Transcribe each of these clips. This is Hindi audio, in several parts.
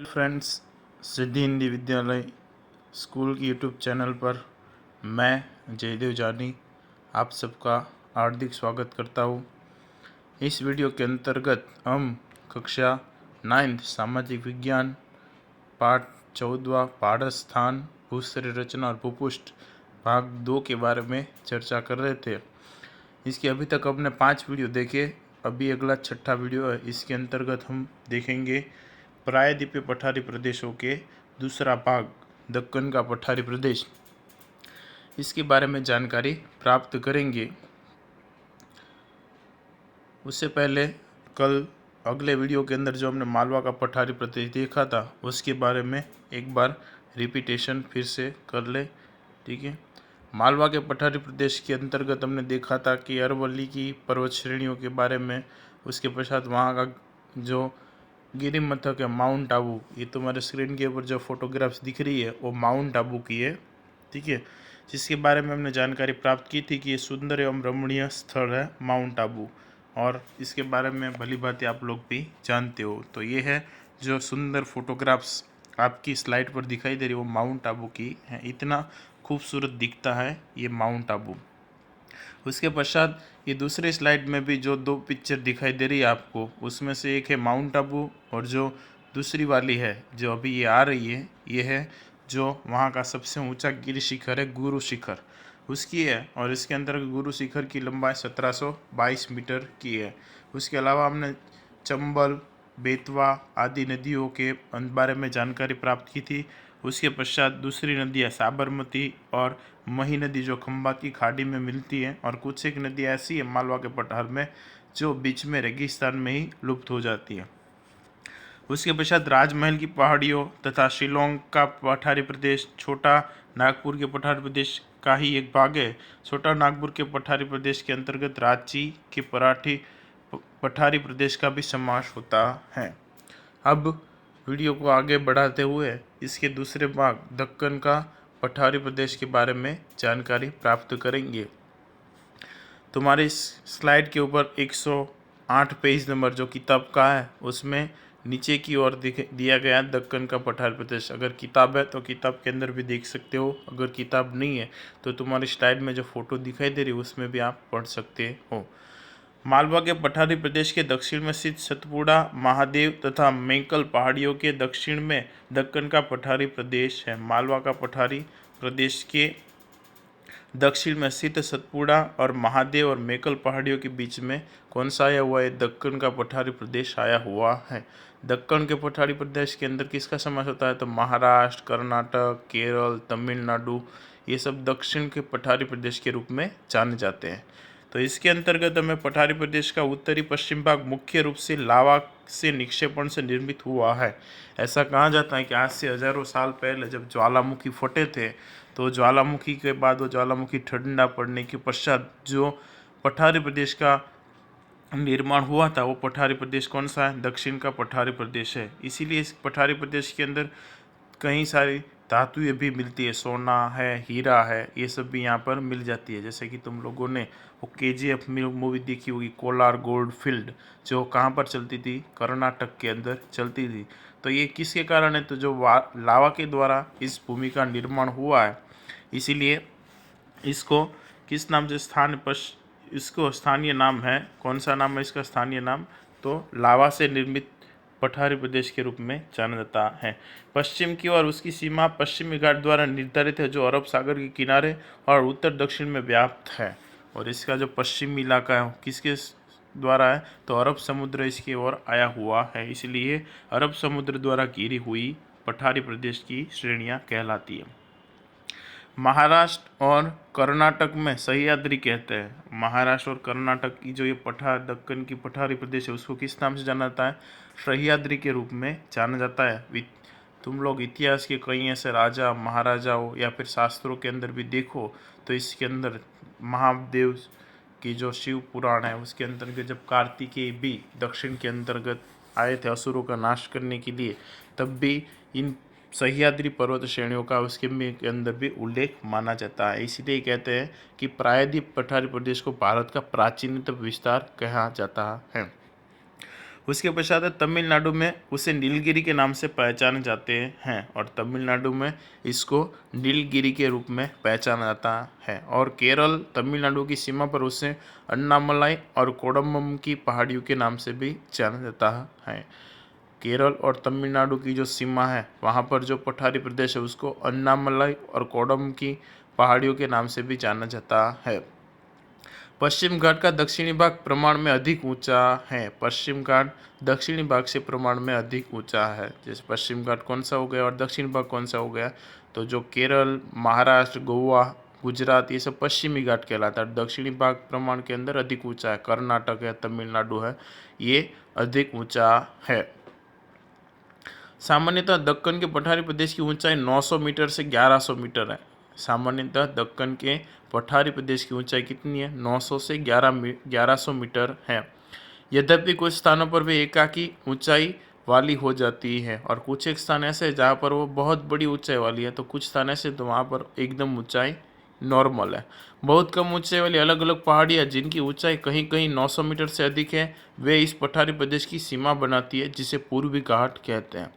फ्रेंड्स, सिद्धि हिंदी विद्यालय स्कूल की यूट्यूब चैनल पर मैं जयदेव जानी आप सबका हार्दिक स्वागत करता हूँ। इस वीडियो के अंतर्गत हम कक्षा 9 सामाजिक विज्ञान पाठ 14 पाढ़ स्थान भूस्तर रचना और भूपुष्ठ भाग 2 के बारे में चर्चा कर रहे थे। इसके अभी तक हमने 5 वीडियो देखे, अभी अगला 6ठा वीडियो है। इसके अंतर्गत हम देखेंगे प्रायद्वीपीय पठारी प्रदेशों के दूसरा भाग दक्कन का पठारी प्रदेश, इसके बारे में जानकारी प्राप्त करेंगे। उससे पहले कल अगले वीडियो के अंदर जो हमने मालवा का पठारी प्रदेश देखा था उसके बारे में एक बार रिपीटेशन फिर से कर ले, ठीक है। मालवा के पठारी प्रदेश के अंतर्गत हमने देखा था कि अरवली की पर्वत श्रेणियों के बारे में, उसके पश्चात वहाँ का जो गिरी मथक है माउंट आबू, ये तुम्हारे स्क्रीन के ऊपर जो फोटोग्राफ्स दिख रही है वो माउंट आबू की है, ठीक है, जिसके बारे में हमने जानकारी प्राप्त की थी कि ये सुंदर एवं रमणीय स्थल है माउंट आबू, और इसके बारे में भली भांति आप लोग भी जानते हो। तो ये है जो सुंदर फोटोग्राफ्स आपकी स्लाइड पर दिखाई दे रही है वो माउंट आबू की है। इतना खूबसूरत दिखता है ये माउंट आबू। उसके पश्चात ये दूसरे स्लाइड में भी जो 2 पिक्चर दिखाई दे रही है आपको, उसमें से एक है माउंट आबू और जो दूसरी वाली है जो अभी ये आ रही है ये है जो वहाँ का सबसे ऊंचा गिरि शिखर है गुरु शिखर, उसकी है। और इसके अंदर गुरु शिखर की लंबाई 1722 मीटर की है। उसके अलावा हमने चंबल बेतवा आदि नदियों के बारे में जानकारी प्राप्त की थी। उसके पश्चात दूसरी नदियाँ साबरमती और मही नदी जो खंबा की खाड़ी में मिलती है, और कुछ एक नदी ऐसी है मालवा के पठार में जो बीच में रेगिस्तान में ही लुप्त हो जाती है। उसके पश्चात राजमहल की पहाड़ियों तथा शिलोंग का पठारी प्रदेश छोटा नागपुर के पठारी प्रदेश का ही एक भाग है। छोटा नागपुर के पठारी प्रदेश के अंतर्गत रांची के पठारी प्रदेश का भी समावेश होता है। अब वीडियो को आगे बढ़ाते हुए इसके दूसरे भाग दक्कन का पठारी प्रदेश के बारे में जानकारी प्राप्त करेंगे। तुम्हारी इस स्लाइड के ऊपर 108 पेज नंबर जो किताब का है उसमें नीचे की ओर दिया गया है दक्कन का पठारी प्रदेश। अगर किताब है तो किताब के अंदर भी देख सकते हो, अगर किताब नहीं है तो तुम्हारी स्लाइड में जो फोटो दिखाई दे रही है उसमें भी आप पढ़ सकते हो। मालवा के पठारी प्रदेश के दक्षिण में स्थित सतपुड़ा महादेव तथा मेंकल पहाड़ियों के दक्षिण में दक्कन का पठारी प्रदेश है। मालवा का पठारी प्रदेश के दक्षिण में स्थित सतपुड़ा और महादेव और मेंकल पहाड़ियों के बीच में कौन सा आया हुआ है? दक्कन का पठारी प्रदेश आया हुआ है। दक्कन के पठारी प्रदेश के अंदर किसका समावेश होता है? तो महाराष्ट्र, कर्नाटक, केरल, तमिलनाडु, ये सब दक्षिण के पठारी प्रदेश के रूप में जाने जाते हैं। तो इसके अंतर्गत हमें पठारी प्रदेश का उत्तरी पश्चिम भाग मुख्य रूप से लावा से निक्षेपण से निर्मित हुआ है। ऐसा कहा जाता है कि आज से हजारों साल पहले जब ज्वालामुखी फटे थे तो ज्वालामुखी के बाद वो ज्वालामुखी ठंडा पड़ने के पश्चात जो पठारी प्रदेश का निर्माण हुआ था वो पठारी प्रदेश कौन सा है? दक्षिण का पठारी प्रदेश है। इसीलिए इस पठारी प्रदेश के अंदर कई सारी धातुएं भी मिलती है, सोना है, हीरा है, ये सब भी यहाँ पर मिल जाती है। जैसे कि तुम लोगों ने वो KGF मूवी देखी होगी, कोलार गोल्ड फील्ड, जो कहाँ पर चलती थी? कर्नाटक के अंदर चलती थी। तो ये किसके कारण है? तो जो लावा के द्वारा इस भूमि का निर्माण हुआ है, इसीलिए इसको किस नाम से इसको स्थानीय नाम है, कौन सा नाम है इसका स्थानीय नाम? तो लावा से निर्मित पठारी प्रदेश के रूप में जाना जाता है। पश्चिम की ओर उसकी सीमा पश्चिमी घाट द्वारा निर्धारित है जो अरब सागर के किनारे और उत्तर दक्षिण में व्याप्त है। और इसका जो पश्चिमी इलाका है किसके द्वारा है? तो अरब समुद्र इसकी ओर आया हुआ है, इसलिए अरब समुद्र द्वारा घिरी हुई पठारी प्रदेश की श्रेणियाँ कहलाती है। महाराष्ट्र और कर्नाटक में सह्याद्री कहते हैं। महाराष्ट्र और कर्नाटक की जो ये दक्कन की पठारी प्रदेश है उसको किस नाम से जाना जाता है? सह्याद्री के रूप में जाना जाता है। तुम लोग इतिहास के कई ऐसे राजा महाराजाओं या फिर शास्त्रों के अंदर भी देखो तो इसके अंदर महादेव की जो शिव पुराण है उसके अंतर्गत जब कार्तिकेय भी दक्षिण के अंतर्गत आए थे असुरों का नाश करने के लिए, तब भी इन सह्याद्री पर्वत श्रेणियों का उसके के अंदर भी उल्लेख माना जाता है। इसीलिए कहते हैं कि प्रायद्वीप पठारी प्रदेश को भारत का प्राचीनतम विस्तार कहा जाता है। उसके पश्चात तमिलनाडु में उसे नीलगिरी के नाम से पहचाने जाते हैं और तमिलनाडु में इसको नीलगिरी के रूप में पहचाना जाता है। और केरल तमिलनाडु की सीमा पर उसे अन्नामलाई और कोडम्बम की पहाड़ियों के नाम से भी जाना जाता है। केरल और तमिलनाडु की जो सीमा है वहाँ पर जो पठारी प्रदेश है उसको अन्नामलाई और कोडम की पहाड़ियों के नाम से भी जाना जाता है। पश्चिम घाट का दक्षिणी भाग प्रमाण में अधिक ऊंचा है। पश्चिम घाट दक्षिणी भाग से प्रमाण में अधिक ऊंचा है। जैसे पश्चिम घाट कौन सा हो गया और दक्षिण भाग कौन सा हो गया, तो जो केरल, महाराष्ट्र, गोवा, गुजरात ये सब पश्चिमी घाट कहलाता है। दक्षिणी भाग प्रमाण के अंदर अधिक ऊंचा है। कर्नाटक है, तमिलनाडु है, ये अधिक ऊंचा है। सामान्यतः दक्कन के पठारी प्रदेश की ऊंचाई 900 मीटर से 1100 मीटर है। सामान्यतः दक्कन के पठारी प्रदेश की ऊंचाई कितनी है? 900 से 1100 मीटर है। यद्यपि कुछ स्थानों पर भी एकाकी ऊंचाई वाली हो जाती है और कुछ एक स्थान ऐसे हैं जहाँ पर वो बहुत बड़ी ऊंचाई वाली है, तो कुछ स्थान ऐसे तो वहाँ पर एकदम ऊंचाई नॉर्मल है। बहुत कम ऊंचाई वाली अलग अलग पहाड़ियाँ जिनकी ऊंचाई कहीं कहीं 900 मीटर से अधिक है, वे इस पठारी प्रदेश की सीमा बनाती है, जिसे पूर्वी घाट कहते हैं।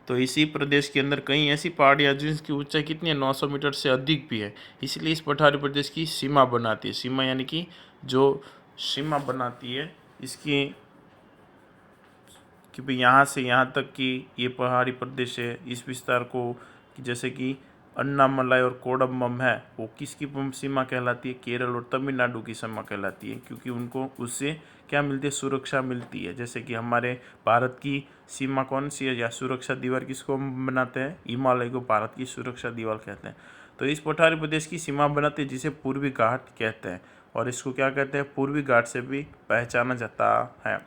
तो इसी प्रदेश के अंदर कई ऐसी पहाड़ियाँ जिनकी ऊंचाई कितनी है? 900 मीटर से अधिक भी है, इसलिए इस पठारी प्रदेश की सीमा बनाती है। सीमा यानी कि जो सीमा बनाती है इसकी, कि भाई यहाँ से यहाँ तक की ये पहाड़ी प्रदेश है, इस विस्तार को, कि जैसे कि अन्नामलाई और कोडम्बम है, वो किसकी सीमा कहलाती है? केरल और तमिलनाडु की सीमा कहलाती है, क्योंकि उनको उससे क्या मिलती है? सुरक्षा मिलती है। जैसे कि हमारे भारत की सीमा कौन सी है या सुरक्षा दीवार किसको हम बनाते हैं? हिमालय को भारत की सुरक्षा दीवार कहते हैं। तो इस पठारी प्रदेश की सीमा बनाती है जिसे पूर्वी घाट कहते हैं, और इसको क्या कहते हैं? पूर्वी घाट से भी पहचाना जाता है।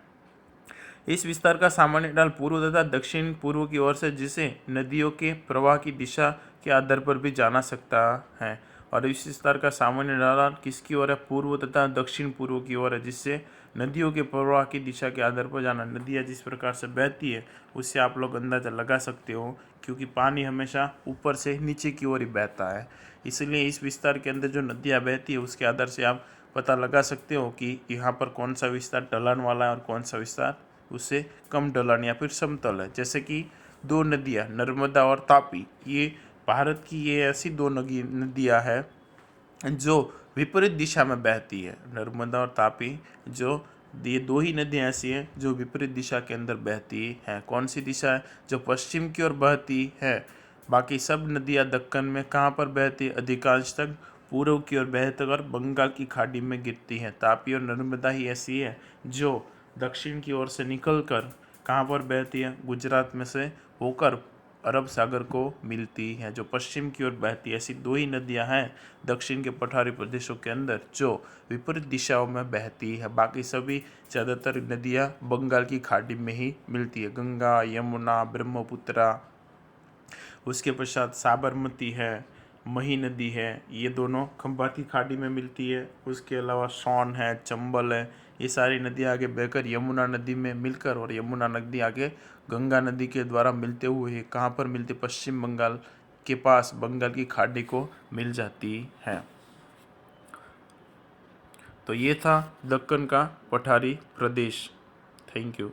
इस विस्तार का सामान्य ढाल पूर्व तथा दक्षिण पूर्व की ओर से, जिसे नदियों के प्रवाह की दिशा के आधार पर भी जाना सकता है। और इस विस्तार का सामान्य ढाल किसकी ओर है? पूर्व तथा दक्षिण पूर्व की ओर है, जिससे नदियों के प्रवाह की दिशा के आधार पर जाना। नदियाँ जिस प्रकार से बहती है उससे आप लोग अंदाजा लगा सकते हो, क्योंकि पानी हमेशा ऊपर से नीचे की ओर ही बहता है, इसलिए इस विस्तार के अंदर जो नदियाँ बहती है उसके आधार से आप पता लगा सकते हो कि यहाँ पर कौन सा विस्तार ढलान वाला है और कौन सा विस्तार उससे कम ढलान या फिर समतल है। जैसे कि दो नदियाँ नर्मदा और तापी, ये भारत की ये ऐसी दो नदियाँ हैं जो विपरीत दिशा में बहती है। नर्मदा और तापी, जो ये दो ही नदियाँ ऐसी हैं जो विपरीत दिशा के अंदर बहती हैं। कौन सी दिशा है? जो पश्चिम की ओर बहती है। बाकी सब नदियाँ दक्कन में कहाँ पर बहती है? अधिकांश तक पूर्व की ओर बहकर बंगाल की खाड़ी में गिरती है। तापी और नर्मदा ही ऐसी है जो दक्षिण की ओर से निकलकर कहाँ पर बहती है? गुजरात में से होकर अरब सागर को मिलती है। जो पश्चिम की ओर बहती है, ऐसी दो ही नदियां हैं दक्षिण के पठारी प्रदेशों के अंदर जो विपरीत दिशाओं में बहती है। बाकी सभी ज़्यादातर नदियां बंगाल की खाड़ी में ही मिलती है। गंगा, यमुना, ब्रह्मपुत्रा, उसके पश्चात साबरमती है, मही नदी है, ये दोनों खंभात की खाड़ी में मिलती है। उसके अलावा सोन है, चंबल है, ये सारी नदियाँ आगे बहकर यमुना नदी में मिलकर, और यमुना नदी आगे गंगा नदी के द्वारा मिलते हुए कहाँ पर मिलती? पश्चिम बंगाल के पास बंगाल की खाड़ी को मिल जाती है। तो ये था दक्कन का पठारी प्रदेश। Thank you.